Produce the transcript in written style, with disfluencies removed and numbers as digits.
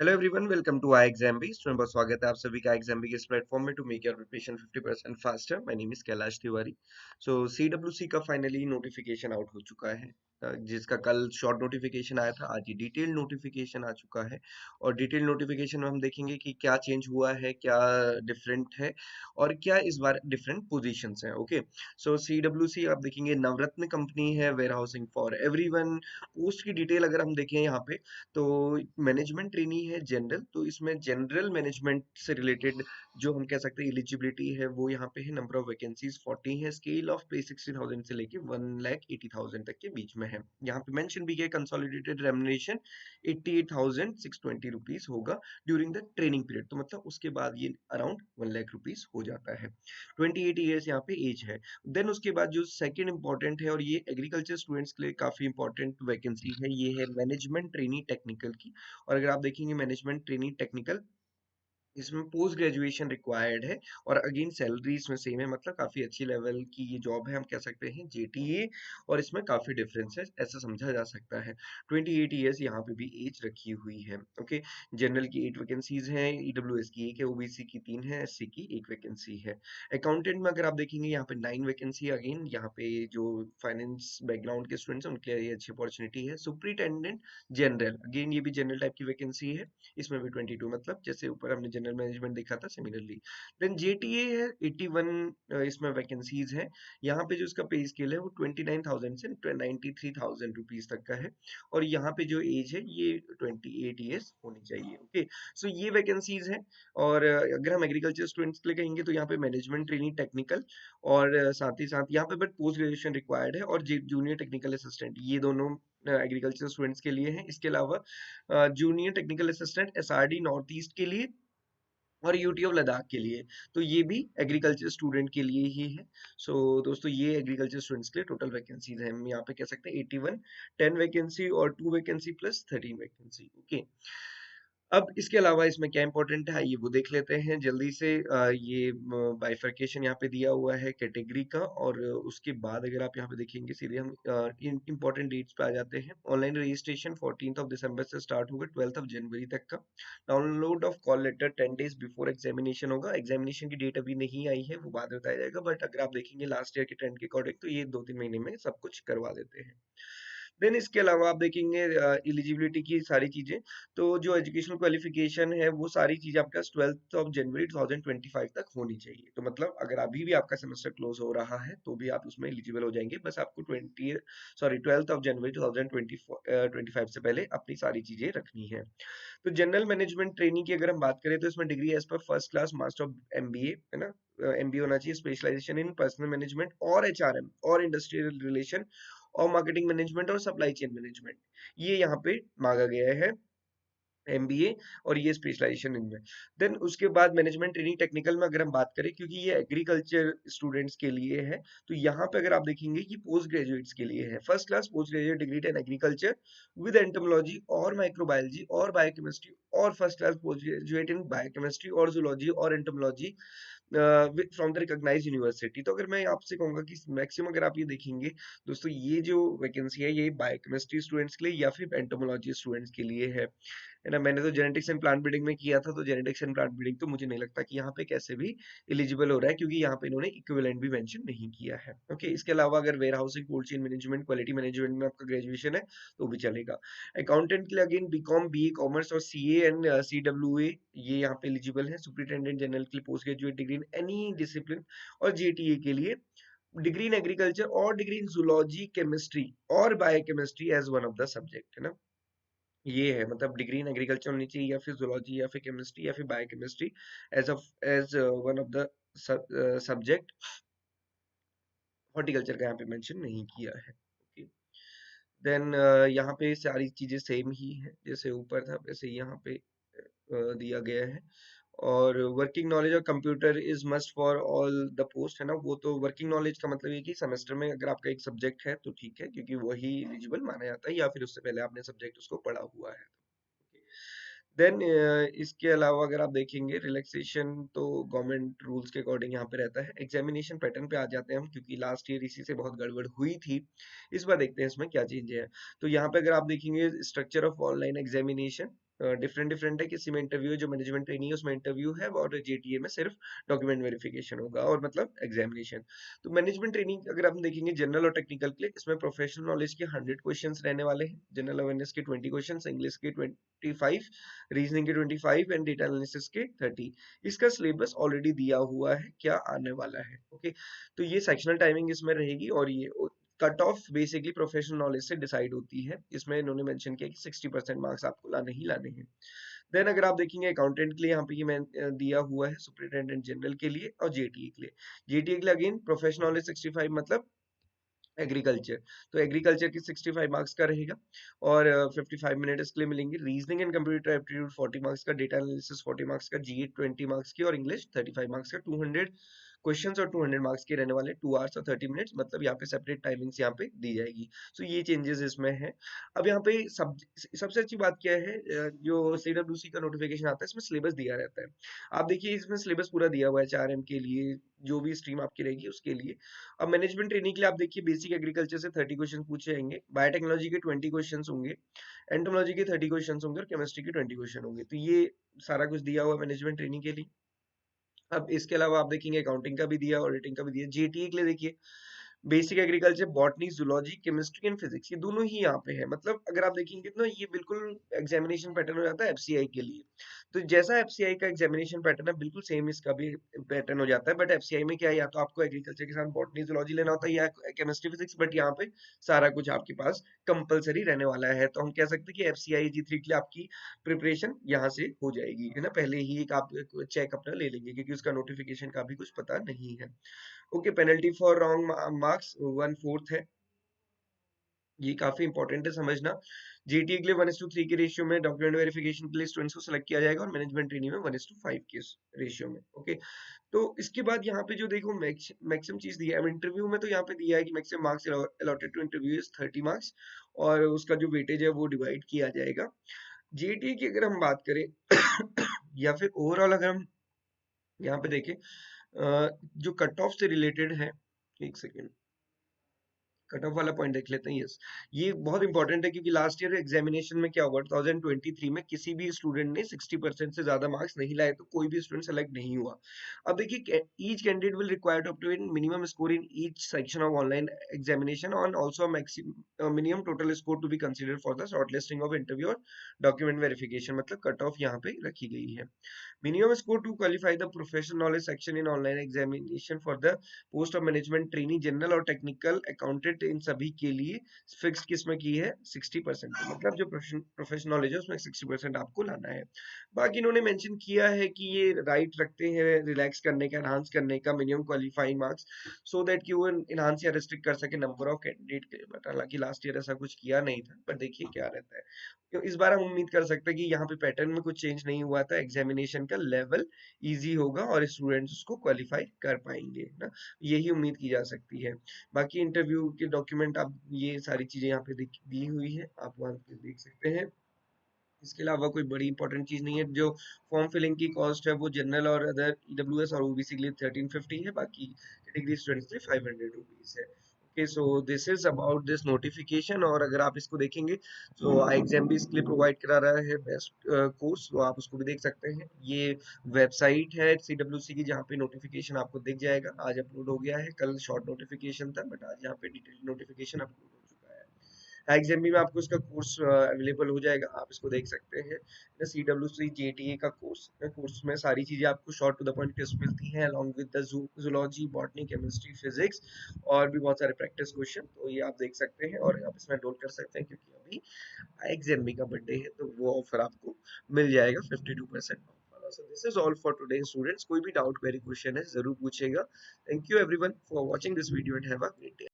Hello everyone, welcome to I exam B. Student बहुत स्वागत है आप सभी का एग्जाम बी के इस प्लेटफॉर्म में to make your preparation 50% faster. My name is Kailash Tiwari. So CWC का फाइनली नोटिफिकेशन आउट हो चुका है, जिसका कल शॉर्ट नोटिफिकेशन आया था, आज ये डिटेल नोटिफिकेशन आ चुका है। और डिटेल नोटिफिकेशन में हम देखेंगे कि क्या चेंज हुआ है, क्या डिफरेंट है और क्या इस बार डिफरेंट पोजीशंस हैं। ओके, सो सीडब्ल्यूसी आप देखेंगे नवरत्न कंपनी है, warehousing for everyone. Post की डिटेल अगर हम देखें यहाँ पे तो मैनेजमेंट ट्रेनी है जनरल, तो इसमें जनरल मैनेजमेंट से रिलेटेड जो हम कह सकते हैं एलिजिबिलिटी है वो यहाँ पे है। नंबर ऑफ वैकेंसीज 40 है, स्केल ऑफ पे 60,000 से लेके 1,80,000 तक के बीच में है। यहाँ पे मेंशन भी किया कंसोलिडेटेड रेम्युनरेशन 88,620 रुपीज होगा ड्यूरिंग द ट्रेनिंग पीरियड, तो मतलब उसके बाद ये अराउंड 1 लाख रुपीज हो जाता है। 28 ईयर्स यहाँ पे एज है। देन उसके बाद जो सेकंड इंपॉर्टेंट है और ये एग्रीकल्चर स्टूडेंट्स के लिए काफी इंपॉर्टेंट वैकेंसी है, ये है मैनेजमेंट ट्रेनी टेक्निकल की। और अगर आप देखेंगे मैनेजमेंट ट्रेनी टेक्निकल, इसमें पोस्ट ग्रेजुएशन रिक्वायर्ड है और अगेन सैलरी इसमें सेम है, मतलब काफी अच्छी लेवल की ये जॉब है, हम कह सकते हैं जेटीए। और इसमें काफी डिफरेंस है, ऐसा समझा जा सकता है। 28 ईयर्स यहाँ पे भी एज रखी हुई है। ओके, जनरल की 8 वैकेंसीज हैं, ईडब्ल्यूएस की 1 है, ओबीसी की 3 है, एससी की 1 वैकेंसी है। अकाउंटेंट में अगर आप देखेंगे यहाँ पे 9 वैकेंसी, अगेन यहाँ पे जो फाइनेंस बैकग्राउंड के स्टूडेंट्स हैं उनके लिए ये अच्छी अपॉर्चुनिटी है। सुपरिटेंडेंट जनरल, अगेन ये भी जनरल टाइप की वैकेंसी है, इसमें भी 22, मतलब जैसे ऊपर हमने जनरल मैनेजमेंट देखा था सिमिलरली। देन जेटीए है 81, इसमें वैकेंसीज है। यहाँ पे जो इसका पे स्केल है वो 29,000 से 93,000 रुपीज तक का है। और यहाँ पे जो एज है ये 28 ईयर्स होनी चाहिए। ओके, सो ये वैकेंसीज है। और अगर हम एग्रीकल्चर स्टूडेंट्स के लिए कहेंगे तो यहाँ पे मैनेजमेंट ट्रेनिंग टेक्निकल और साथ ही साथ यहाँ पे बट पोस्ट ग्रेजुएशन रिक्वायर्ड है, और जूनियर टेक्निकल असिस्टेंट ये दोनों एग्रीकल्चर स्टूडेंट्स के लिए हैं। इसके अलावा junior technical assistant SRD north east के लिए और यूटी ऑफ लद्दाख के लिए, तो ये भी एग्रीकल्चर स्टूडेंट के लिए ही है। सो दोस्तों, ये एग्रीकल्चर स्टूडेंट्स के लिए टोटल वैकेंसीज हैं, हम यहाँ पे कह सकते हैं 81, 10 वैकेंसी और 2 वैकेंसी प्लस 13 वैकेंसी। ओके, अब इसके अलावा इसमें क्या इंपॉर्टेंट है आइए वो देख लेते हैं जल्दी से। ये बाइफरकेशन यहाँ पे दिया हुआ है कैटेगरी का, और उसके बाद अगर आप यहाँ पे देखेंगे सीधे हम इंपॉर्टेंट डेट्स पे आ जाते हैं। ऑनलाइन रजिस्ट्रेशन 14 दिसंबर से स्टार्ट होगा 12 जनवरी तक का। Download of call letter 10 days before examination होगा। एग्जामिनेशन की डेट अभी नहीं आई है, वो बाद में बताया जाएगा, बट अगर आप देखेंगे लास्ट ईयर के ट्रेंड के अकॉर्डिंग तो ये 2-3 महीने में सब कुछ करवा देते हैं। देन इसके अलावा आप देखेंगे एलिजिबिलिटी की सारी चीजें, तो जो एजुकेशनल क्वालिफिकेशन है वो सारी चीजें आपके पास 12 जनवरी 2025 तक होनी चाहिए। तो मतलब अगर अभी भी आपका सेमेस्टर क्लोज हो रहा है तो भी आप उसमें एलिजिबल हो जाएंगे, बस आपको 12 जनवरी 2025 से पहले अपनी सारी चीजें रखनी है। तो जनरल मैनेजमेंट ट्रेनिंग की अगर हम बात करें तो इसमें डिग्री एज पर first class master of MBA है ना। एमबीए होना चाहिए, स्पेशलाइजेशन इन पर्सनल मैनेजमेंट और एचआरएम और इंडस्ट्रियल रिलेशन और मार्केटिंग मैनेजमेंट और सप्लाई चेन मैनेजमेंट, ये यहाँ पे मांगा गया है एमबीए, और ये स्पेशलाइजेशन इनमें। देन उसके बाद मैनेजमेंट ट्रेनिंग टेक्निकल में अगर हम बात करें, क्योंकि ये एग्रीकल्चर स्टूडेंट्स के लिए है, तो यहाँ पे अगर आप देखेंगे कि पोस्ट ग्रेजुएट्स के लिए है। First class post graduate degree in agriculture with entomology और माइक्रोबायोलॉजी और बायोकेमिस्ट्री, और first class post graduate in biochemistry और जूलॉजी और entomology from the recognised university. तो अगर मैं आपसे कहूंगा कि मैक्सिमम अगर आप ये देखेंगे दोस्तों, ये जो वैकेंसी है ये बायोकेमिस्ट्री स्टूडेंट्स के लिए या फिर एंटोमोलॉजी स्टूडेंट्स के लिए है ना। मैंने तो जेनेटिक्स एंड प्लांट ब्रीडिंग में किया था, तो जेनेटिक्स एंड प्लांट ब्रीडिंग तो मुझे नहीं लगता कि यहाँ पे कैसे भी एलिजिबल हो रहा है, क्योंकि यहाँ पे इन्होंने इक्विवेलेंट भी मेंशन नहीं किया है। ओके, इसके अलावा अगर warehousing, cold chain management, quality management में आपका ग्रेजुएशन है तो भी चलेगा। अकाउंटेंट के लिए अगेन बीकॉम, बीए कॉमर्स और सीए एंड सीडब्ल्यूए ये यहाँ पे एलिजिबल है। सुपरिटेंडेंट जनरल के लिए post graduate degree in any discipline, और जेटीए के लिए डिग्री इन एग्रीकल्चर और डिग्री इन जूलॉजी, केमिस्ट्री और biochemistry as one of the subject, है ना। ये है, मतलब डिग्री इन एग्रीकल्चर होनी चाहिए या फिर जूलॉजी या फिर केमिस्ट्री या फिर biochemistry as as one of the subject. Horticulture का यहाँ पे मेंशन नहीं किया है। ओके, देन यहाँ पे सारी चीजें सेम ही है, जैसे ऊपर था वैसे यहाँ पे दिया गया है। और working knowledge of computer is must for all the post, है ना। वो तो वर्किंग नॉलेज का मतलब ये कि सेमेस्टर में अगर आपका एक सब्जेक्ट है तो ठीक है, क्योंकि वही एलिजिबल माना जाता है, या फिर उससे पहले आपने सब्जेक्ट उसको पढ़ा हुआ है। देन इसके अलावा अगर आप देखेंगे रिलैक्सेशन तो गवर्नमेंट रूल्स के अकॉर्डिंग यहाँ पे रहता है। एग्जामिनेशन पैटर्न पे आ जाते हैं हम, क्योंकि लास्ट ईयर इसी से बहुत गड़बड़ हुई थी। इस बार देखते हैं इसमें क्या चेंज है। तो यहाँ पे अगर आप देखेंगे structure of online examination, different different है, किसी में इंटरव्यू है, जो मैनेजमेंट ट्रेनिंग है उसमें इंटरव्यू है, और जेटीए में सिर्फ डॉक्यूमेंट वेरिफिकेशन होगा और मतलब एग्जामिनेशन। तो मैनेजमेंट ट्रेनिंग अगर आप देखेंगे जनरल और टेक्निकल के लिए, इसमें प्रोफेशनल नॉलेज के 100 क्वेश्चंस रहने वाले हैं, जनरल अवेयरनेस के 20 क्वेश्चंस, इंग्लिश के 25, रीजनिंग के 25 एंड डेटा एनालिसिस के 30। इसका सिलेबस ऑलरेडी दिया हुआ है, क्या आने वाला है। ओके, तो ये सेक्शनल टाइमिंग इसमें रहेगी, और ये cut off basically professional knowledge से डिसाइड होती है। इसमें इन्होंने मेंशन किया कि 60% मार्क्स आपको लाने ही लाने हैं। देन अगर आप देखेंगे अकाउंटेंट के लिए, यहाँ पे ये मैं दिया हुआ है सुपरिटेंडेंट जनरल के लिए और जेटीए के लिए। जेटीए के लिए अगेन प्रोफेशनल नॉलेज 65 मतलब एग्रीकल्चर, तो एग्रीकल्चर की 65 मार्क्स का रहेगा, और 55 मिनट इसके लिए मिलेंगे। Reasoning and computer aptitude 40 marks का, डेटा एनालिसिस 40 मार्क्स का, जीए 20 मार्क्स की, और इंग्लिश 35 मार्क्स का। 200 क्वेश्चंस और 200 मार्क्स के रहने वाले, 2 आवर्स और 30 मिनट्स, मतलब यहाँ पे सेपरेट टाइमिंग्स यहाँ पे दी जाएगी। सो ये चेंजेस इसमें है। अब यहाँ पे सबसे अच्छी बात क्या है, जो सीडब्ल्यूसी का नोटिफिकेशन आता है इसमें सिलेबस दिया रहता है। आप देखिए इसमें सिलेबस पूरा दिया हुआ है 4M के लिए, जो भी स्ट्रीम आपकी रहेगी उसके लिए। अब मैनेजमेंट ट्रेनिंग के लिए आप देखिए बेसिक एग्रीकल्चर से 30 क्वेश्चन पूछे जाएंगे, बायोटेक्नोलॉजी के 20 क्वेश्चन होंगे, एंटोलॉजी के 30 क्वेश्चन होंगे, और केमिस्ट्री के 20 क्वेश्चन होंगे। तो ये सारा कुछ दिया हुआ मैनेजमेंट ट्रेनिंग के लिए। अब इसके अलावा आप देखेंगे अकाउंटिंग का भी दिया, ऑडिटिंग का भी दिया। जेटीए के लिए देखिए basic agriculture, botany, zoology, chemistry and physics, ये दोनों ही यहाँ पे है। मतलब अगर आप देखेंगे तो ये बिल्कुल एग्जामिनेशन पैटर्न हो जाता है एफसीआई के लिए। तो जैसा एफसीआई का एग्जामिनेशन पैटर्न है, बिल्कुल सेम इसका भी पैटर्न हो जाता है। बट एफसीआई में क्या है, या तो आपको एग्रीकल्चर के साथ बॉटनी जूलॉजी लेना होता है, या केमिस्ट्री फिजिक्स, बट यहाँ पे सारा कुछ आपके पास कंपलसरी रहने वाला है। तो हम कह सकते हैं कि एफसीआई जी3 के लिए आपकी प्रिपरेशन यहाँ से हो जाएगी, है ना। पहले ही एक आप चेक अपना ले लेंगे, क्योंकि उसका नोटिफिकेशन का भी कुछ पता नहीं है। Okay, penalty for wrong marks 1/4 है, ये काफी इंपॉर्टेंट है समझना। जीटीए के लिए 1:3 के रेशियो में डॉक्यूमेंट वेरिफिकेशन के लिए स्टूडेंट्स को सिलेक्ट किया जाएगा, और मैनेजमेंट ट्रेनिंग में 1:5 के रेशियो में। ओके, तो इसके बाद यहाँ पे जो देखो मैक्सिमम चीज दी है। अब इंटरव्यू में तो यहाँ पे दिया है कि maximum marks allotted to interview is 30 marks, और उसका जो वेटेज है वो डिवाइड किया जाएगा। जीटीए की अगर हम बात करें या फिर ओवरऑल अगर हम यहाँ पे देखें, जो कट ऑफ से रिलेटेड है, एक सेकेंड, कट ऑफ वाला पॉइंट देख लेते हैं। यस, ये बहुत इंपॉर्टेंट है, क्योंकि लास्ट ईयर एग्जामिनेशन में क्या हुआ, 2023 में किसी भी स्टूडेंट ने 60% से ज्यादा मार्क्स नहीं लाए, तो कोई भी स्टूडेंट सेलेक्ट नहीं हुआ। अब देखिए each candidate will require to obtain minimum score in each section of online examination, on also minimum total score to be considered for the shortlisting of interview और डॉक्यूमेंट वेरिफिकेशन। मतलब cut off यहाँ पे रखी गई है। Minimum score to qualify the professional knowledge section in online examination for the post of management trainee general और technical accountant, इन सभी के लिए फिक्स किस्म की है 60%। मतलब जो प्रोफेशनल नॉलेज है उसमें 60% आपको लाना है। बाकी इन्होंने मेंशन किया है कि ये राइट रखते हैं रिलैक्स करने का, एनहांस करने का minimum qualifying marks, so that कि वो इनहांस या रिस्ट्रिक्ट कर सके नंबर ऑफ कैंडिडेट के। बट हालांकि लास्ट ईयर ऐसा कुछ किया नहीं था, पर देखिए क्या रहता है। तो इस बार हम उम्मीद कर सकते हैं कि यहाँ पे पैटर्न में कुछ चेंज नहीं हुआ था, एग्जामिनेशन का लेवल इजी होगा और स्टूडेंट्स उसको क्वालिफाई कर पाएंगे ना, यही उम्मीद की जा सकती है। बाकी इंटरव्यू के डॉक्यूमेंट आप ये सारी चीजें यहाँ पे दी हुई है, आप वहाँ पे देख सकते हैं। इसके अलावा कोई बड़ी इंपॉर्टेंट चीज नहीं है। जो फॉर्म फिलिंग की कॉस्ट है वो जनरल और अदर ईडब्ल्यूएस और ओबीसी के लिए 1350 है, बाकी कैटेगरी स्टूडेंट्स के लिए 500 रुपीज है। Okay, so this is about this notification. और अगर आप इसको देखेंगे तो आईएक्सएम भी इसके लिए प्रोवाइड करा रहा है बेस्ट कोर्स, तो आप उसको भी देख सकते हैं। ये वेबसाइट है सीडब्ल्यूसी की, जहाँ पे नोटिफिकेशन आपको दिख जाएगा। आज अपलोड हो गया है, कल शॉर्ट नोटिफिकेशन था, बट आज यहाँ पे डिटेल नोटिफिकेशन अपलोड हो चुका है। एग्जाम में आपको इसका कोर्स अवेलेबल हो जाएगा, आप इसको देख सकते हैं। CWC JTA का कोर्स में सारी चीजें आपको short to the point tips मिलती हैं, along with the zoology, botany, chemistry, physics, और भी बहुत सारे प्रैक्टिस क्वेश्चन। तो ये आप देख सकते हैं और आप इसमें एनरोल कर सकते हैं, क्योंकि अभी एग्जाम का बर्थडे है, तो वो ऑफर आपको मिल जाएगा 52% ऑफ वाला। So this is all for today students. कोई भी डाउट क्वेरी क्वेश्चन है जरूर पूछेगा। Thank you everyone for watching this video and have a great day.